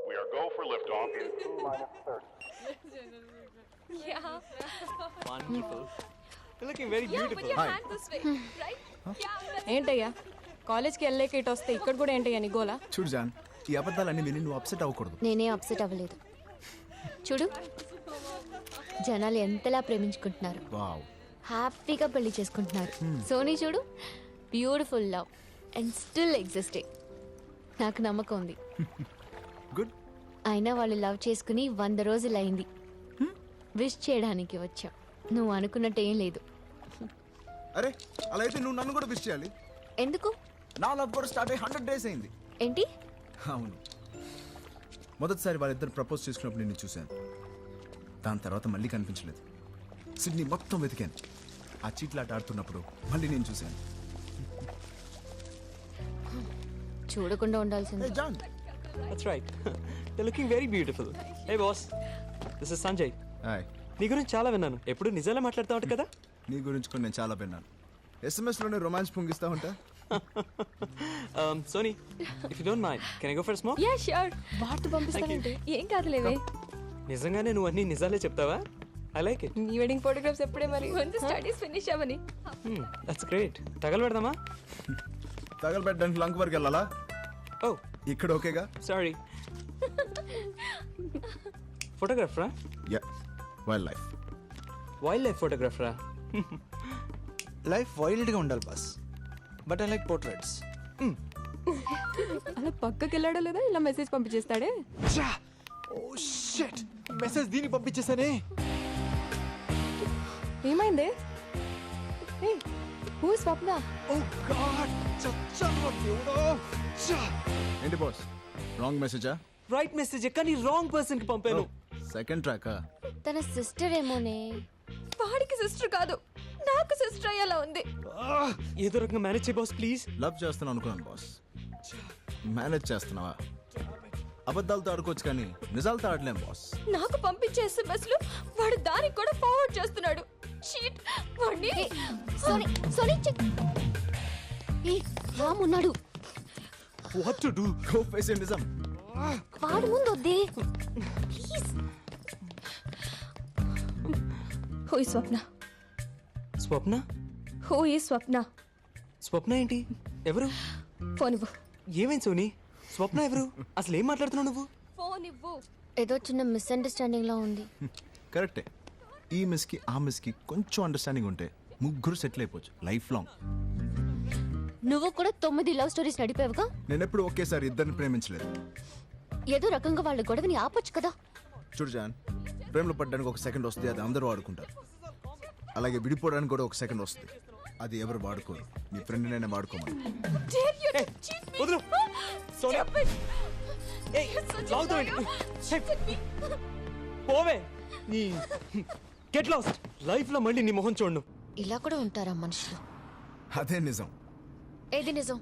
We are go for liftoff in T-30. Yeah. Wonderful. You're looking very Yeah, beautiful. put your Hi. hand this way, right? Yeah, that's ఏంటయ్యా కాలేజ్కి వెళ్ళలేక ఇటు వస్తే ఇక్కడ కూడా ఏంటయ్యా నీ గోలా? చూడు జాన్, ఈ అబద్ధాలన్నీ విని నువ్వు అప్సెట్ అవ్వకూడదు. నేనే అప్సెట్ అవ్వలేదు. చూడు జనాలు ఎంతలా ప్రేమించుకుంటున్నారు, వావ్, హ్యాపీగా పెళ్లి చేసుకుంటున్నారు. సోనీ చూడు, beautiful love and still existing. నాకు నమ్మకం ఉంది. గుడ్. అయినా వాళ్ళు లవ్ చేసుకుని 100 రోజులు అయింది. విష్ చేయడానికి వచ్చా. నువ్వు అనుకున్నట్టు ఏం లేదు. అరే అలా అయితే నువ్వు నన్ను కూడా విష్ చేయాలి. ఎందుకు? నా లవ్ కూడా స్టార్ట్ అయ్యి 100 days అయింది. ఏంటి? అవును, మొదటిసారి వాళ్ళిద్దరు ప్రపోజ్ చేసుకున్నప్పుడు నిన్ను చూశాను. దాని తర్వాత మళ్ళీ కనిపించలేదు. సిడ్నీ మొత్తం వెతికాను. ఆ చీట్లాట ఆడుతున్నప్పుడు మళ్ళీ నేను చూశాను. చూడకుండా ఉండాల్సింది. Hey, John. That's right. You're looking very beautiful. Hey boss, this is Sanjay. Hi. నీ గురించి చాలా విన్నాను. ఎప్పుడు నిజాలే మాట్లాడుతూ ఉంటావు కదా? నీ గురించి కూడా నేను చాలా విన్నాను. SMS-లోనే రొమాన్స్ పొంగిస్తా ఉంటా. Sony, if you don't mind, can I go for a smoke? Yeah, sure. వార్త పంపిస్తానంటే ఏం కాదులేవే. నిజంగానే నువ్వు అన్ని నిజాలే చెప్తావా? I like it. నీ వెడ్డింగ్ ఫోటోగ్రాఫ్స్ ఎప్పుడే మరి? ముందు స్టడీస్ ఫినిష్ అవ్వని. That's great. తగలబెడదామా? తగలబెట్టడానికి లంక్ వరకు వెళ్ళాలా? Oh, ఇక్కడ ఓకేగా? sorry. ఫోటోగ్రాఫరా? Yeah, wildlife. Wildlife ఫోటోగ్రాఫరా? లైఫ్ వైల్డ్గా ఉండాలి boss, but I like portraits. అలా పక్కకి వెళ్ళాడో లేదా ఇలా మెసేజ్ పంపించేస్తాడే. ఓ షిట్, మెసేజ్ దీనికి పంపించేసానే. ఏమైంది? Who Swapna? ఓ గాడ్, చచ్చాను దేవుడా. ఏంటి బాస్, రాంగ్ మెసేజా? రైట్ మెసేజ్ కానీ రాంగ్ పర్సన్ కి పంపాను. సెకండ్ ట్రాకా? తన సిస్టర్ ఏమోనే. వాడికి సిస్టర్ కాదు, నాకు సిస్టర్ అయ్యేలా ఉంది. ఏదో రకంగా మేనేజ్ చేయ బాస్ ప్లీజ్. లవ్ చేస్తున్నాను అనుకున్నాను బాస్. మేనేజ్ చేస్తున్నావా? అబద్ధాలతో ఆడుకోవచ్చు కానీ నిజాలతో ఆడలేం బాస్. నాకు పంపించే ఎస్ఎంఎస్లు వాడు దానికి కూడా ఫార్వర్డ్ చేస్తున్నాడు. షీట్ వాడిని. సోనీ, సోనీ చెక్. ఏ రామ్ ఉన్నాడు. What to do? Go face it నిజం. వాడు ముందు వద్దే please. Who is Swapna? Swapna? Who is Swapna? Swapna ఏంటి? ఎవరు? ఫోన్ ఇవ్వు. ఏమైంది సోనీ? స్వప్న ఎవరు? అసలు ఏం మాట్లాడుతున్నావు నువ్వు? ఫోన్ ఇవ్వు. ఏదో చిన్న మిస్అండర్స్టాండింగ్ లా ఉంది. కరెక్టే. ఈ మిస్కి ఆ మిస్కి కొంచెం అండర్స్టాండింగ్ ఉంటే ముగ్గురు సెటిల్ అయిపోవచ్చు లైఫ్ లాంగ్. నువ్వు కూడా 9 లవ్ స్టోరీస్ నడిపావుగా. నేను ఎప్పుడు ఒకేసారి ఇద్దరిని ప్రేమించలేదు. ఏదో రకంగా వాళ్ళ గొడవని ఆపొచ్చు కదా. చూడు జాన్, ప్రేమలో పడ్డానికి ఒక సెకండ్ వస్తుంది, అది అందరూ వాడుకుంటారు. అలాగే విడిపోవడానికి కూడా ఒక సెకండ్ వస్తుంది, అది ఎవరు వాడుకోరు. నీ ఫ్రెండ్ నైనా వాడుకోమని. Dare you to cheat me? వదలు. సోనీ. Stop it. ఏయ్, You're such a లాగుతావు liar. ఏంటి? Cheated me. పోవే. నీ గెట్ లాస్ట్. లైఫ్ లో మళ్ళీ నీ మొహం చూడను. ఇలా కూడా ఉంటారా మనుషులు? అదే నిజం. ఏది నిజం?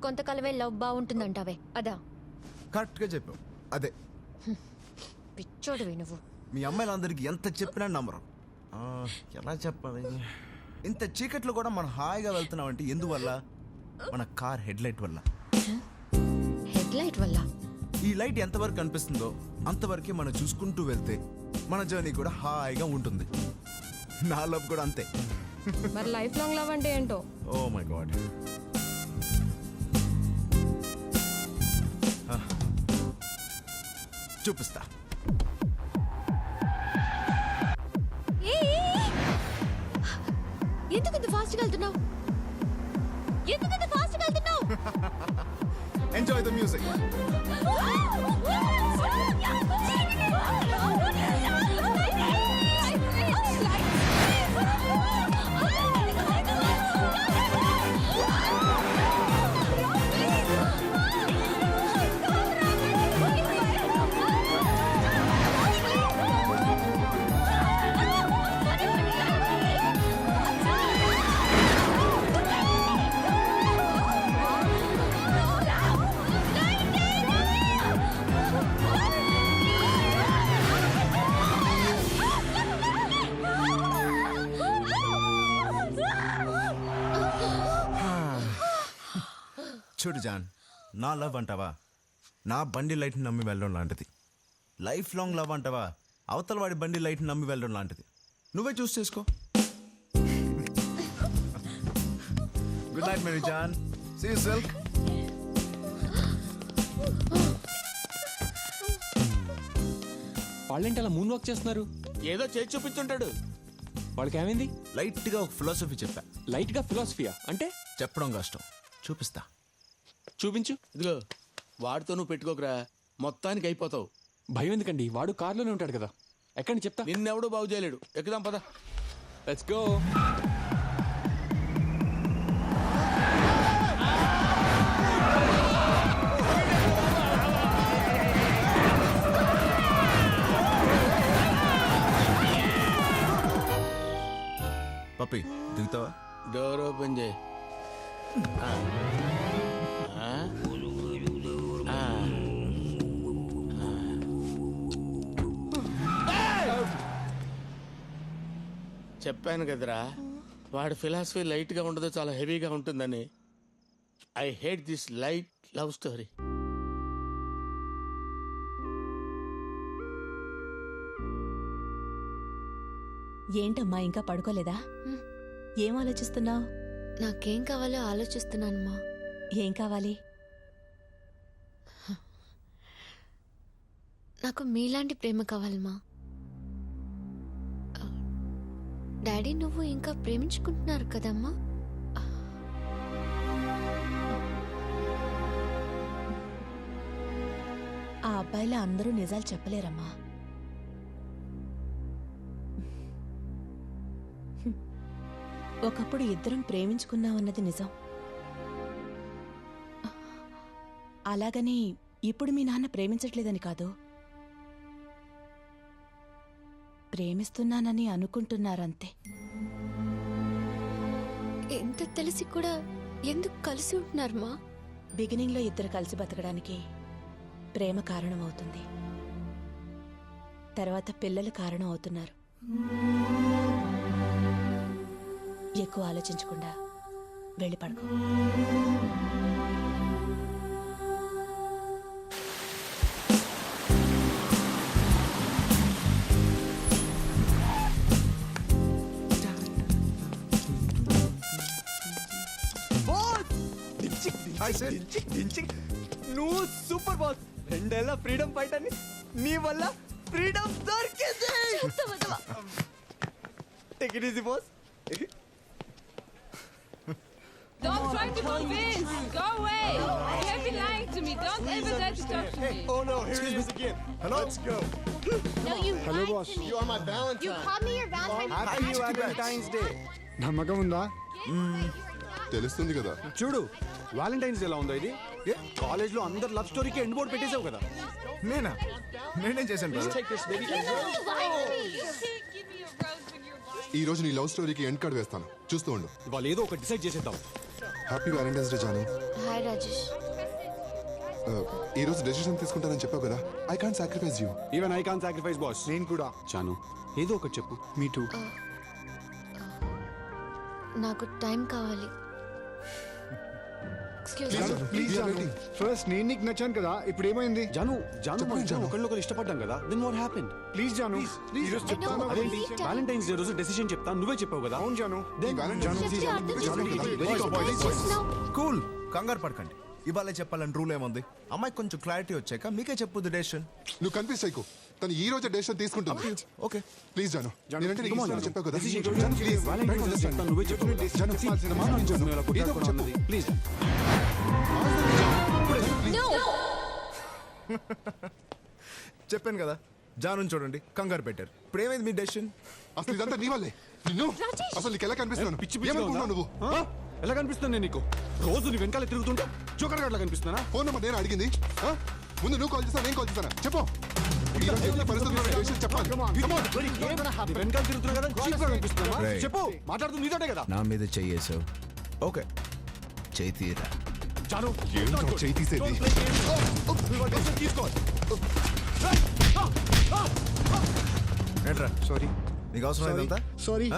కొంతకాలమే లవ్ బాగుంటుందంటావే అదా? కరెక్ట్గా చెప్పావు, అదే. పిచ్చోడువి నువ్వు. మీ అమ్మాయిలందరికీ ఎంత చెప్పినా నమ్మరు. ఎలా చెప్పాలి? ఇంత చీకట్లో కూడా మనం హాయిగా వెళ్తున్నామంటే ఎందువల్ల? మన కార్ హెడ్ లైట్ వల్ల. హెడ్ లైట్ వల్ల? ఈ లైట్ ఎంతవరకు కనిపిస్తుందో అంతవరకే మనం చూసుకుంటూ వెళ్తే మన జర్నీ కూడా హాయిగా ఉంటుంది. నా లవ్ కూడా అంతే. మరి లైఫ్ లాంగ్ లవ్ అంటే ఏంటో? Oh my god. చూపిస్తా. ఎందుకు ఇంత ఫాస్ట్గా వెళ్తున్నావు? ఎందుకు ఇంత ఫాస్ట్గా వెళ్తున్నావు? Enjoy the music. చూడు జాన్, నా లవ్ అంటావా? నా బండి లైట్ని నమ్మి వెళ్ళడం లాంటిది. లైఫ్ లాంగ్ లవ్ అంటావా, అవతల వాడి బండి లైట్ని నమ్మి వెళ్ళడం లాంటిది. నువ్వే చూస్ చేసుకో. గుడ్ నైట్ మేరీ జాన్, సీ యు సిల్క్. వాళ్ళేంటి అలా మూన్ వాక్ చేస్తున్నారు? ఏదో చేసి చూపించుంటాడు. వాళ్ళకి ఏమైంది? లైట్గా ఒక ఫిలాసఫీ చెప్పా. లైట్ గా ఫిలాసఫియా అంటే? చెప్పడం కష్టం, చూపిస్తా. చూపించు. ఇదిగో వాడితో నువ్వు పెట్టుకోకరా, మొత్తానికి అయిపోతావు. భయం ఎందుకండి, వాడు కార్లోనే ఉంటాడు కదా. ఎక్కడి చెప్తా. నిన్నెవడూ బాగు చేయలేడు. ఎక్కుదాం పద. Let's go. పప్పి దిగుతావా? డోర్ ఓపెన్ చేయి. చెప్పాను కదరా, వాడి ఫిలాసఫీ లైట్ గా ఉండదు, చాలా హెవీగా ఉంటుందని. I hate this light love story. ఏంటమ్మా ఇంకా పడుకోలేదా? ఏం ఆలోచిస్తున్నావు? నాకేం కావాలో ఆలోచిస్తున్నానమ్మా. ఏం కావాలి? నాకు మీలాంటి ప్రేమ కావాలమ్మా. డాడీ నువ్వు ఇంకా ప్రేమించుకుంటున్నారు కదమ్మా? ఆ అబ్బాయిలా అందరూ నిజాలు చెప్పలేరమ్మా. ఒకప్పుడు ఇద్దరం ప్రేమించుకున్నామన్నది నిజం. అలాగని ఇప్పుడు మీ నాన్న ప్రేమించట్లేదని కాదు, ప్రేమిస్తున్నానని అనుకుంటున్నారంతే. ఎంత తెలిసి కూడా ఎందుకు కలిసి ఉంటున్నారమ్మా? బిగినింగ్లో ఇద్దరు కలిసి బతకడానికి ప్రేమ కారణం అవుతుంది, తర్వాత పిల్లలు కారణం అవుతున్నారు. ఎక్కువ ఆలోచించకుండా వెళ్ళి పడుకో. నువ్వు సూపర్ బాస్. 2 ఏళ్ల ఫ్రీడమ్ ఫైట్ అని నీ వల్ల ఫ్రీడమ్ దొరికింది. Take it easy boss. Don't try to convince. Go away. You have been lying to me. Don't ever dare to talk to me. Oh no, here he is again. Hello. Let's go. No, you lied to me. You are my Valentine. You called me your Valentine's Happy Valentine's Day. నమ్మకం ఉందా? తెలుస్తుంది కదా. చూడు Valentine's ఎలా ఉందో ఇది. College లో అందరు లవ్ స్టోరీకి ఎండ్ బోర్డ్ పెట్టేసావు కదా. నేనేం చేశాను brother? ఈ రోజు నీ లవ్ స్టోరీకి ఎండ్ కార్డ్ వేస్తాను, చూస్తూ ఉండు. ఇవాళ ఏదో ఒక డిసైడ్ చేసేద్దాం. హ్యాపీ వ్యాలంటైన్స్ డే జాను. హాయ్ రాజేష్. ఈ రోజు డెసిషన్ తీసుకుంటానని చెప్పావు కదా. I can't sacrifice you. Even I can't sacrifice boss. నేను కూడా. చాను ఏదో ఒకటి చెప్పు. Me too. నాకు టైం కావాలి. ప్లీజ్ ఫస్ట్ నేను నీకు నచ్చాను కదా, ఇప్పుడు ఏమైంది? జాను ఒకళ్ళొకరు ఇష్టపడ్డాం కదా. Then what happened? ప్లీజ్ జాను, ఈ రోజు చెప్తాను. అదేంటి వాలంటైన్స్ డే రోజు డెసిషన్ చెప్తాను, నువ్వే చెప్పావు కదా. అవును జాను. కూల్, కంగారు పడకండి. ఇవాళ చెప్పాలని రూల్ ఏముంది? అమ్మాయి కొంచెం క్లారిటీ వచ్చాక మీకే చెప్పుద్ది డెసిషన్. నువ్వు కన్ఫ్యూజ్ అయ్యకు, తను ఈ రోజు డెసిషన్ తీసుకుంటుంది. ఓకే ప్లీజ్ జాను, నేనంటే నీకు ఇష్టం చెప్పావు కదా. నువ్వే చెప్పు. ప్లీజ్. చెప్పాను కదా, జాను చూడండి కంగారు పెట్టారు. ఇప్పుడు ఏమైంది మీ డెసిషన్? అసలు ఇదంతా నీ వల్లే. నిన్ను అసలు నీకు ఎలా కనిపిస్తున్నాను? ఏమనుకున్నావు నువ్వు? ఎలా కనిపిస్తుంది నేను నీకు? రోజు నీ వెనకాల తిరుగుతుంటా జోకర్ గట్లా కనిపిస్తున్నా? ఫోన్ నెంబర్ నేను అడిగింది. ముందు నువ్వు కాల్ చేస్తా, నేను కాల్ చేస్తానా? చెప్పు. ఈ రోజు ఎన్ని పరిస్థితుల్లో డెసిషన్ చెప్పాలి. వెనకాల తిరుగుతున్నా కదా, చీప్ గా కనిపిస్తున్నా? Right. చెప్పు, మాట్లాడుతుంది నీతోటే కదా. నా మీద చెయ్యేసావు. ఓకే, చెయ్యి తీరా. జాను ఏంటో చేయి తీసేది. ఏంట్రా సారీ. నీకు అవసరం ఇదంతా? సారీ.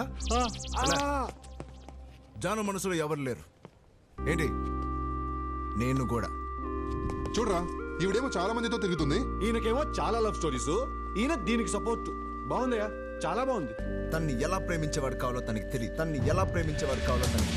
జాను మనసులో ఎవరు లేరు ఏంటి? నేను కూడా. చూడరా, ఈవిడేమో చాలా మందితో తిరుగుతుంది. ఈయనకేమో చాలా లవ్ స్టోరీస్, ఈయన దీనికి సపోర్ట్. బాగుందయ్యా, చాలా బాగుంది. తన్ని ఎలా ప్రేమించేవాడు కావాలో తనకి తెలియదు.